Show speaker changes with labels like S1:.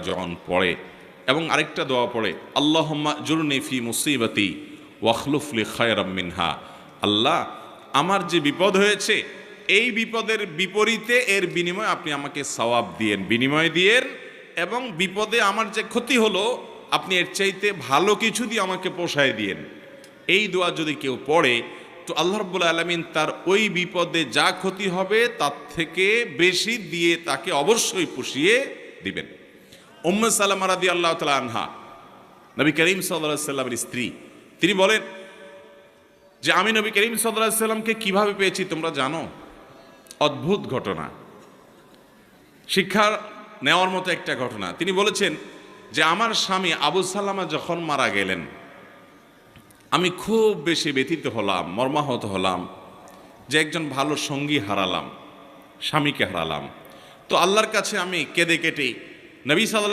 S1: যখন পড়ে এবং আরেকটা দোয়া পড়ে আল্লাহুম্মা জুরনি ফি মুসিবাতি ওয়াখলুফ লি খায়রাম মিনহা, আল্লাহ আমার যে বিপদ হয়েছে এই বিপদের বিপরীতে এর বিনিময়ে আপনি আমাকে সওয়াব দিয়েন, বিনিময় দিয়েন, এবং বিপদে আমার যে ক্ষতি হলো আপনি এর চাইতে ভালো কিছু দিয়ে আমাকে পোষায় দিয়েন। এই দোয়া যদি কেউ পড়ে তো আল্লাহ রাব্বুল আলামিন তার ওই বিপদে যা ক্ষতি হবে তার থেকে বেশি দিয়ে তাকে অবশ্যই পুষিয়ে দিবেন। উম্মে সালামা রাদিয়াল্লাহু তাআলা আনহা, নবী করিম সাল্লাল্লাহু আলাইহি সাল্লামের স্ত্রী, তিনি বলেন যে আমি নবী করিম সাল্লাল্লাহু আলাইহি সাল্লামকে কিভাবে পেয়েছি তোমরা জানো? অদ্ভুত ঘটনা, শিক্ষা নেওয়ার মতো একটা ঘটনা। তিনি বলেছেন যে আমার স্বামী আবু সালামা যখন মারা গেলেন আমি খুব বেশি ব্যথিত হলাম, মর্মাহত হলাম যে একজন ভালো সঙ্গী হারালাম, স্বামীকে হারালাম। তো আল্লাহর কাছে আমি কেঁদে কেটে নবী সাল্লাল্লাহু